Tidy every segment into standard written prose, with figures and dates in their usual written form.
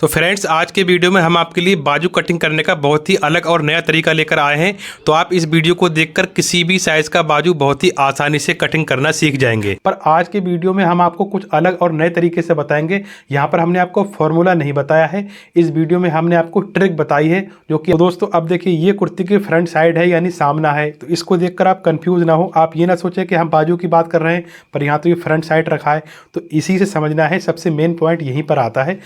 तो फ्रेंड्स, आज के वीडियो में हम आपके लिए बाजू कटिंग करने का बहुत ही अलग और नया तरीका लेकर आए हैं। तो आप इस वीडियो को देखकर किसी भी साइज़ का बाजू बहुत ही आसानी से कटिंग करना सीख जाएंगे। पर आज के वीडियो में हम आपको कुछ अलग और नए तरीके से बताएंगे। यहाँ पर हमने आपको फॉर्मूला नहीं बताया है, इस वीडियो में हमने आपको ट्रिक बताई है। जो कि दोस्तों अब देखिए, ये कुर्ती की फ्रंट साइड है यानी सामना है, तो इसको देखकर आप कंफ्यूज ना हो। आप ये ना सोचें कि हम बाजू की बात कर रहे हैं पर यहाँ तो ये फ्रंट साइड रखा है। तो इसी से समझना है, सबसे मेन पॉइंट यहीं पर आता है।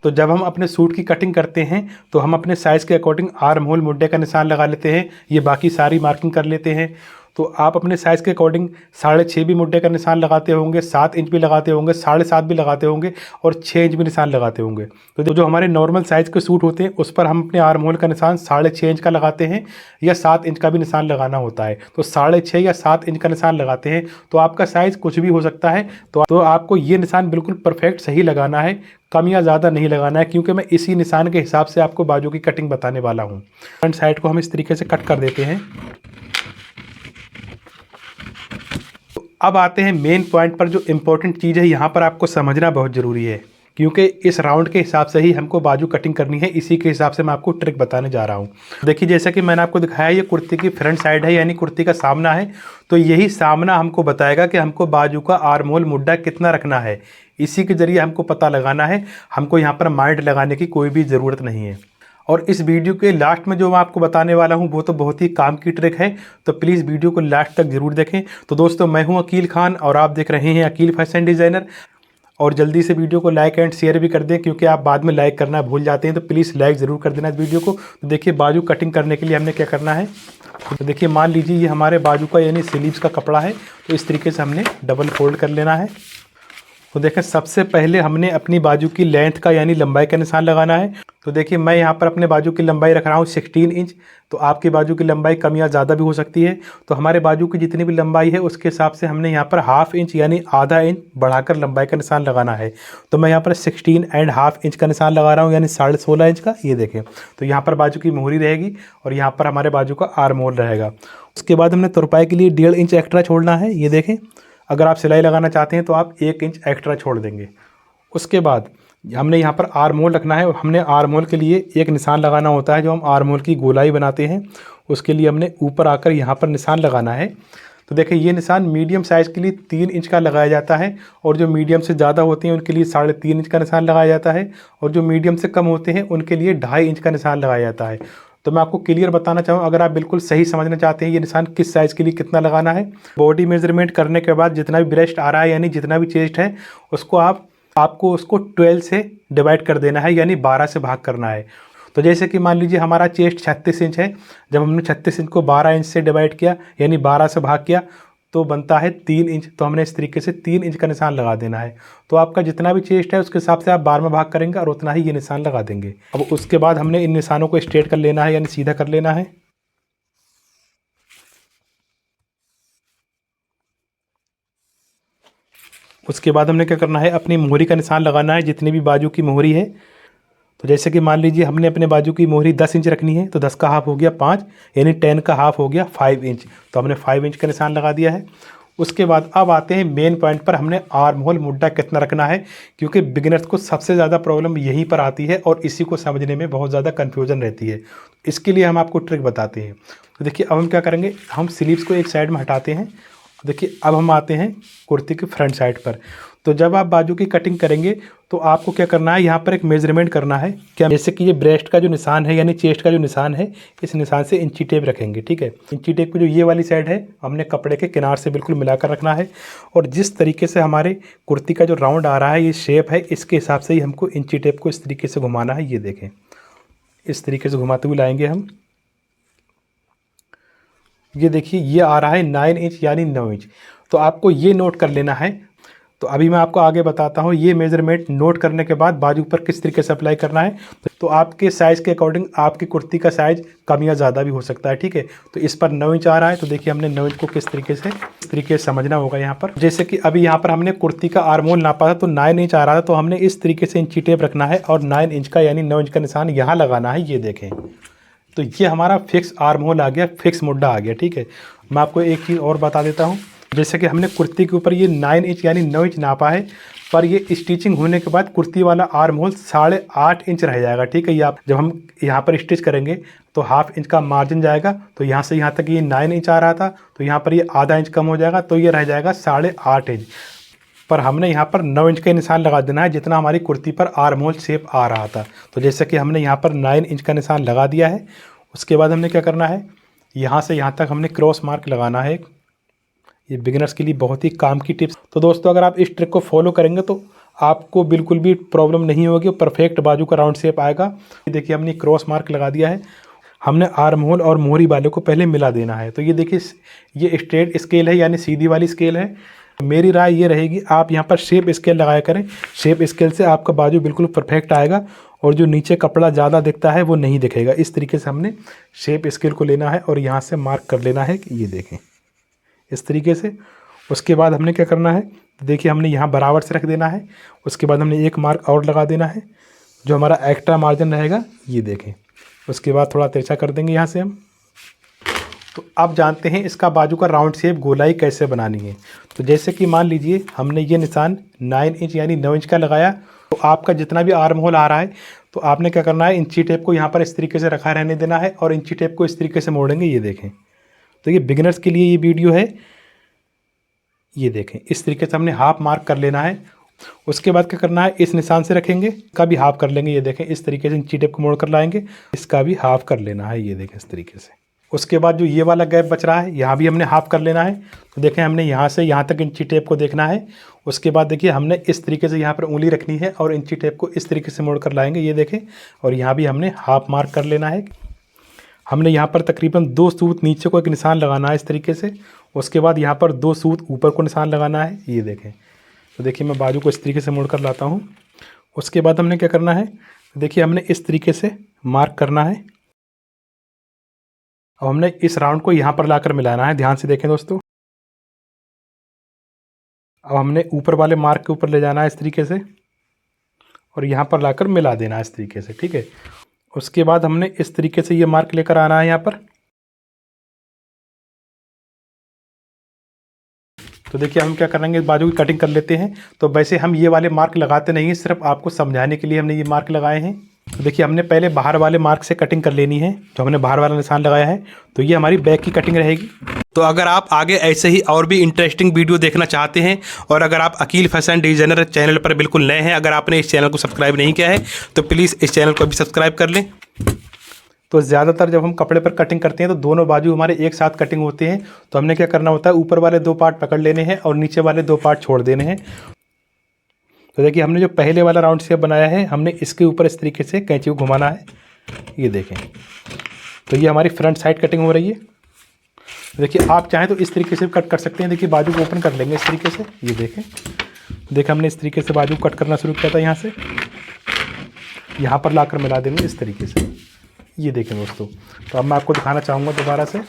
जब हम अपने सूट की कटिंग करते हैं तो हम अपने साइज़ के अकॉर्डिंग आर्म होल मुड्डे का निशान लगा लेते हैं, ये बाकी सारी मार्किंग कर लेते हैं। तो आप अपने साइज़ के अकॉर्डिंग 6.5 भी मुड्डे का निशान लगाते होंगे, 7 इंच भी लगाते होंगे, 7.5 भी लगाते होंगे और 6 इंच भी निशान लगाते होंगे। तो जो हमारे नॉर्मल साइज़ के सूट होते हैं उस पर हम अपने आर्म होल का निशान 6.5 इंच का लगाते हैं या 7 इंच का भी निशान लगाना होता है। तो 6.5 या 7 इंच का निशान लगाते हैं तो आपका साइज़ कुछ भी हो सकता है। तो आपको ये निशान बिल्कुल परफेक्ट सही लगाना है, कम या ज़्यादा नहीं लगाना है, क्योंकि मैं इसी निशान के हिसाब से आपको बाजू की कटिंग बताने वाला हूँ। फ्रंट साइड को हम इस तरीके से कट कर देते हैं। अब आते हैं मेन पॉइंट पर। जो इम्पोर्टेंट चीज़ है यहाँ पर आपको समझना बहुत ज़रूरी है, क्योंकि इस राउंड के हिसाब से ही हमको बाजू कटिंग करनी है। इसी के हिसाब से मैं आपको ट्रिक बताने जा रहा हूँ। देखिए, जैसा कि मैंने आपको दिखाया, ये कुर्ती की फ्रंट साइड है यानी कुर्ती का सामना है। तो यही सामना हमको बताएगा कि हमको बाजू का आर्म होल मुड्डा कितना रखना है। इसी के ज़रिए हमको पता लगाना है, हमको यहाँ पर माइंड लगाने की कोई भी ज़रूरत नहीं है। और इस वीडियो के लास्ट में जो मैं आपको बताने वाला हूं वो तो बहुत ही काम की ट्रिक है, तो प्लीज़ वीडियो को लास्ट तक ज़रूर देखें। तो दोस्तों, मैं हूं अकील खान और आप देख रहे हैं अकील फैशन डिज़ाइनर। और जल्दी से वीडियो को लाइक एंड शेयर भी कर दें, क्योंकि आप बाद में लाइक करना भूल जाते हैं। तो प्लीज़ लाइक ज़रूर कर देना इस वीडियो को। तो देखिए, बाजू कटिंग करने के लिए हमने क्या करना है। तो देखिए, मान लीजिए ये हमारे बाजू का यानी स्लीव्स का कपड़ा है, तो इस तरीके से हमने डबल फोल्ड कर लेना है। तो देखें, सबसे पहले हमने अपनी बाजू की लेंथ का यानी लंबाई का निशान लगाना है। तो देखिए, मैं यहाँ पर अपने बाजू की लंबाई रख रहा हूँ 16 इंच। तो आपकी बाजू की लंबाई कम या ज़्यादा भी हो सकती है। तो हमारे बाजू की जितनी भी लंबाई है उसके हिसाब से हमने यहाँ पर ½ इंच यानी आधा इंच बढ़ाकर लंबाई का निशान लगाना है। तो मैं यहाँ पर 16.5 इंच का निशान लगा रहा हूँ यानी 16.5 इंच का। ये देखें, तो यहाँ पर बाजू की मोहरी रहेगी और यहाँ पर हमारे बाजू का आर्म होल रहेगा। उसके बाद हमने तुरपाई के लिए 1.5 इंच एक्स्ट्रा छोड़ना है। ये देखें, अगर आप सिलाई लगाना चाहते हैं तो आप 1 इंच एक्स्ट्रा छोड़ देंगे। उसके बाद हमने यहाँ पर आर्म होल रखना है और हमने आर्म होल के लिए एक निशान लगाना होता है। जो हम आर्म होल की गोलाई बनाते हैं उसके लिए हमने ऊपर आकर यहाँ पर निशान लगाना है। तो देखिए, ये निशान मीडियम साइज़ के लिए 3 इंच का लगाया जाता है और जो मीडियम से ज़्यादा होते हैं उनके लिए 3.5 इंच का निशान लगाया जाता है और जो मीडियम से कम होते हैं उनके लिए 2.5 इंच का निशान लगाया जाता है। तो मैं आपको क्लियर बताना चाहूँ, अगर आप बिल्कुल सही समझना चाहते हैं ये निशान किस साइज़ के लिए कितना लगाना है। बॉडी मेजरमेंट करने के बाद जितना भी ब्रेस्ट आ रहा है यानी जितना भी चेस्ट है उसको आपको उसको 12 से डिवाइड कर देना है, यानी 12 से भाग करना है। तो जैसे कि मान लीजिए हमारा चेस्ट 36 इंच है, जब हमने 36 इंच को 12 इंच से डिवाइड किया यानी 12 से भाग किया तो बनता है 3 इंच। तो हमने इस तरीके से 3 इंच का निशान लगा देना है। तो आपका जितना भी चेस्ट है उसके हिसाब से आप 12 में भाग करेंगे और उतना ही ये निशान लगा देंगे। अब उसके बाद हमने इन निशानों को स्ट्रेट कर लेना है यानी सीधा कर लेना है। उसके बाद हमने क्या करना है, अपनी मोहरी का निशान लगाना है, जितनी भी बाजू की मोहरी है। तो जैसे कि मान लीजिए हमने अपने बाजू की मोहरी 10 इंच रखनी है, तो 10 का हाफ हो गया 5 यानी 10 का हाफ हो गया 5 इंच। तो हमने 5 इंच का निशान लगा दिया है। उसके बाद अब आते हैं मेन पॉइंट पर, हमने आर्म होल मुड्डा कितना रखना है, क्योंकि बिगिनर्स को सबसे ज़्यादा प्रॉब्लम यहीं पर आती है और इसी को समझने में बहुत ज़्यादा कन्फ्यूजन रहती है। इसके लिए हम आपको ट्रिक बताते हैं। तो देखिए, अब हम क्या करेंगे, हम स्लीव्स को एक साइड में हटाते हैं। देखिए, अब हम आते हैं कुर्ती की फ्रंट साइड पर। तो जब आप बाजू की कटिंग करेंगे तो आपको क्या करना है, यहाँ पर एक मेजरमेंट करना है। क्या, जैसे कि ये ब्रेस्ट का जो निशान है यानी चेस्ट का जो निशान है, इस निशान से इंची टेप रखेंगे। ठीक है, इंची टेप की जो ये वाली साइड है हमने कपड़े के किनार से बिल्कुल मिलाकर रखना है। और जिस तरीके से हमारे कुर्ती का जो राउंड आ रहा है, ये शेप है, इसके हिसाब से ही हमको इंची टेप को इस तरीके से घुमाना है। ये देखें, इस तरीके से घुमाते हुए लाएंगे हम। ये देखिए, ये आ रहा है 9 इंच यानी 9 इंच। तो आपको ये नोट कर लेना है। तो अभी मैं आपको आगे बताता हूँ ये मेजरमेंट नोट करने के बाद बाजू पर किस तरीके से अप्लाई करना है। तो आपके साइज़ के अकॉर्डिंग आपकी कुर्ती का साइज़ कम या ज़्यादा भी हो सकता है। ठीक है, तो इस पर 9 इंच आ रहा है, तो देखिए हमने 9 इंच को किस तरीके से समझना होगा यहाँ पर। जैसे कि अभी यहाँ पर हमने कुर्ती का आर्म होल नापा था तो 9 इंच आ रहा था, तो हमने इस तरीके से इंची टेप रखना है और 9 इंच का यानी 9 इंच का निशान यहाँ लगाना है। ये देखें, तो ये हमारा फिक्स आर्म होल आ गया, फिक्स मुड्डा आ गया। ठीक है, मैं आपको एक चीज़ और बता देता हूँ। जैसे कि हमने कुर्ती के ऊपर ये 9 इंच यानी 9 इंच नापा है, पर ये स्टिचिंग होने के बाद कुर्ती वाला आर्म होल 8.5 इंच रह जाएगा। ठीक है, ये आप जब हम यहाँ पर स्टिच करेंगे तो 1/2 इंच का मार्जिन जाएगा। तो यहाँ से यहाँ तक ये 9 इंच आ रहा था, तो यहाँ पर ये आधा इंच कम हो जाएगा, तो ये रह जाएगा 8.5 इंच। पर हमने यहाँ पर 9 इंच का निशान लगा देना है, जितना हमारी कुर्ती पर आर्म होल शेप आ रहा था। तो जैसे कि हमने यहाँ पर 9 इंच का निशान लगा दिया है। उसके बाद हमने क्या करना है, यहाँ से यहाँ तक हमने क्रॉस मार्क लगाना है। ये बिगिनर्स के लिए बहुत ही काम की टिप्स। तो दोस्तों अगर आप इस ट्रिक को फॉलो करेंगे तो आपको बिल्कुल भी प्रॉब्लम नहीं होगी, परफेक्ट बाजू का राउंड शेप आएगा। देखिए हमने क्रॉस मार्क लगा दिया है। हमने आर्म होल और मोहरी वाले को पहले मिला देना है। तो ये देखिए ये स्ट्रेट स्केल है, यानी सीधी वाली स्केल है। मेरी राय ये रहेगी आप यहाँ पर शेप स्केल लगाया करें। शेप स्केल से आपका बाजू बिल्कुल परफेक्ट आएगा और जो नीचे कपड़ा ज़्यादा दिखता है वो नहीं दिखेगा। इस तरीके से हमने शेप स्केल को लेना है और यहाँ से मार्क कर लेना है कि ये देखें इस तरीके से। उसके बाद हमने क्या करना है, देखिए हमने यहाँ बराबर से रख देना है। उसके बाद हमने एक मार्क और लगा देना है, जो हमारा एक्स्ट्रा मार्जिन रहेगा ये देखें। उसके बाद थोड़ा तिरछा कर देंगे यहाँ से हम। तो अब जानते हैं इसका बाजू का राउंड शेप गोलाई कैसे बनानी है। तो जैसे कि मान लीजिए हमने ये निशान 9 इंच यानी 9 इंच का लगाया, तो आपका जितना भी आर्म होल आ रहा है तो आपने क्या करना है, इंची टेप को यहाँ पर इस तरीके से रखा रहने देना है और इंची टेप को इस तरीके से मोड़ेंगे। ये देखें, तो ये बिगिनर्स के लिए ये वीडियो है। ये देखें इस तरीके से हमने हाफ मार्क कर लेना है। उसके बाद क्या करना है, इस निशान से रखेंगे, इसका भी हाफ कर लेंगे। ये देखें इस तरीके से इंची टेप को मोड़ कर लाएंगे, इसका भी हाफ कर लेना है। ये देखें इस तरीके से। उसके बाद जो ये वाला गैप बच रहा है यहाँ भी हमने हाफ कर लेना है। तो देखें हमने यहाँ से यहाँ तक इंची टेप को देखना है। उसके बाद देखिए हमने इस तरीके से यहाँ पर उंगली रखनी है और इंची टेप को इस तरीके से मोड़ कर लाएंगे। ये देखें, और यहाँ भी हमने हाफ मार्क कर लेना है। हमने यहाँ पर तकरीबन 2 सूत नीचे को एक निशान लगाना है इस तरीके से। उसके बाद यहाँ पर 2 सूत ऊपर को निशान लगाना है। ये देखें, तो देखिए मैं बाजू को इस तरीके से मोड़ कर लाता हूँ। उसके बाद हमने क्या करना है, देखिए हमने इस तरीके से मार्क करना है। अब हमने इस राउंड को यहाँ पर लाकर मिलाना है। ध्यान से देखें दोस्तों। अब हमने ऊपर वाले मार्क के ऊपर ले जाना है इस तरीके से और यहाँ पर लाकर मिला देना है इस तरीके से। ठीक है, उसके बाद हमने इस तरीके से ये मार्क लेकर आना है यहाँ पर। तो देखिए हम क्या करेंगे, बाजू की कटिंग कर लेते हैं। तो वैसे हम ये वाले मार्क लगाते नहीं हैं, सिर्फ आपको समझाने के लिए हमने ये मार्क लगाए हैं। तो देखिए हमने पहले बाहर वाले मार्क से कटिंग कर लेनी है, जो हमने बाहर वाला निशान लगाया है। तो ये हमारी बैक की कटिंग रहेगी। तो अगर आप आगे ऐसे ही और भी इंटरेस्टिंग वीडियो देखना चाहते हैं और अगर आप अकील फैशन डिज़ाइनर चैनल पर बिल्कुल नए हैं, अगर आपने इस चैनल को सब्सक्राइब नहीं किया है तो प्लीज़ इस चैनल को भी सब्सक्राइब कर लें। तो ज़्यादातर जब हम कपड़े पर कटिंग करते हैं तो दोनों बाजू हमारे एक साथ कटिंग होते हैं। तो हमने क्या करना होता है, ऊपर वाले 2 पार्ट पकड़ लेने हैं और नीचे वाले 2 पार्ट छोड़ देने हैं। तो देखिए हमने जो पहले वाला राउंड शेप बनाया है, हमने इसके ऊपर इस तरीके से कैंची को घुमाना है। ये देखें, तो ये हमारी फ्रंट साइड कटिंग हो रही है। देखिए आप चाहें तो इस तरीके से कट कर सकते हैं। देखिए बाजू को ओपन कर लेंगे इस तरीके से। ये देखें हमने इस तरीके से बाजू कट करना शुरू किया था। यहाँ से यहाँ पर लाकर मिला देंगे इस तरीके से। ये देखें दोस्तों, तो अब मैं आपको दिखाना चाहूँगा दोबारा से।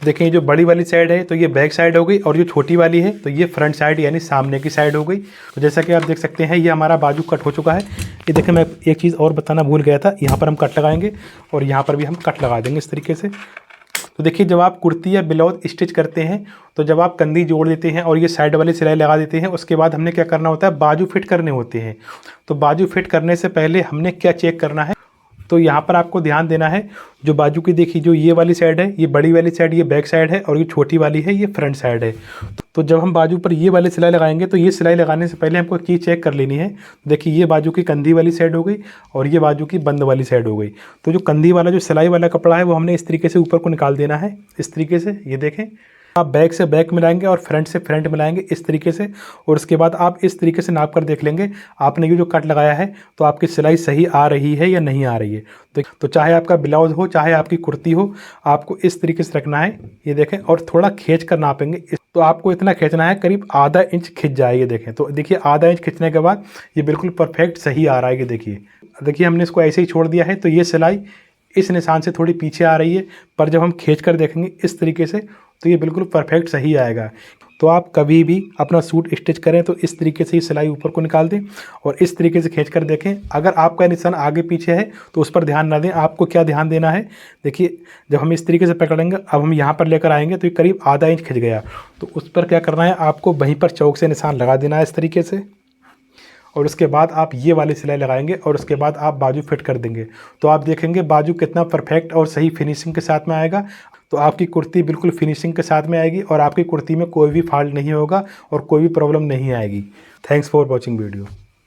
देखें जो बड़ी वाली साइड है तो ये बैक साइड हो गई और जो छोटी वाली है तो ये फ्रंट साइड यानी सामने की साइड हो गई। तो जैसा कि आप देख सकते हैं ये हमारा बाजू कट हो चुका है। ये देखें मैं एक चीज़ और बताना भूल गया था, यहाँ पर हम कट लगाएंगे और यहाँ पर भी हम कट लगा देंगे इस तरीके से। तो देखिए जब आप कुर्ती या ब्लाउज स्टिच करते हैं तो जब आप कंधी जोड़ देते हैं और ये साइड वाली सिलाई लगा देते हैं, उसके बाद हमने क्या करना होता है, बाजू फिट करने होते हैं। तो बाजू फिट करने से पहले हमने क्या चेक करना है, तो यहाँ पर आपको ध्यान देना है। जो बाजू की देखिए जो ये वाली साइड है, ये बड़ी वाली साइड ये बैक साइड है और ये छोटी वाली है ये फ्रंट साइड है। तो जब हम बाजू पर ये वाली सिलाई लगाएंगे तो ये सिलाई लगाने से पहले हमको एक चीज़ चेक कर लेनी है। देखिए ये बाजू की कंधी वाली साइड हो गई और ये बाजू की बंद वाली साइड हो गई। तो जो कंधी वाला जो सिलाई वाला कपड़ा है वो हमने इस तरीके से ऊपर को निकाल देना है इस तरीके से। ये देखें आप बैक से बैक मिलाएंगे और फ्रंट से फ्रंट मिलाएंगे इस तरीके से। और उसके बाद आप इस तरीके से नाप कर देख लेंगे आपने ये जो कट लगाया है तो आपकी सिलाई सही आ रही है या नहीं आ रही है। तो चाहे आपका ब्लाउज हो चाहे आपकी कुर्ती हो, आपको इस तरीके से रखना है। ये देखें और थोड़ा खींच कर नापेंगे। तो आपको इतना खींचना है करीब आधा इंच खिंच जाए। ये देखें, तो देखिए आधा इंच खींचने के बाद ये बिल्कुल परफेक्ट सही आ रहा है। ये देखिए हमने इसको ऐसे ही छोड़ दिया है। तो ये सिलाई इस निशान से थोड़ी पीछे आ रही है, पर जब हम खींच कर देखेंगे इस तरीके से तो ये बिल्कुल परफेक्ट सही आएगा। तो आप कभी भी अपना सूट स्टिच करें तो इस तरीके से ही सिलाई ऊपर को निकाल दें और इस तरीके से खींच कर देखें। अगर आपका निशान आगे पीछे है तो उस पर ध्यान ना दें। आपको क्या ध्यान देना है, देखिए जब हम इस तरीके से पकड़ेंगे, अब हम यहाँ पर लेकर आएंगे तो ये करीब आधा इंच खिंच गया। तो उस पर क्या करना है, आपको वहीं पर चौक से निशान लगा देना है इस तरीके से। और उसके बाद आप ये वाली सिलाई लगाएंगे और उसके बाद आप बाजू फिट कर देंगे, तो आप देखेंगे बाजू कितना परफेक्ट और सही फिनिशिंग के साथ में आएगा। तो आपकी कुर्ती बिल्कुल फिनिशिंग के साथ में आएगी और आपकी कुर्ती में कोई भी फॉल्ट नहीं होगा और कोई भी प्रॉब्लम नहीं आएगी। Thanks for watching video.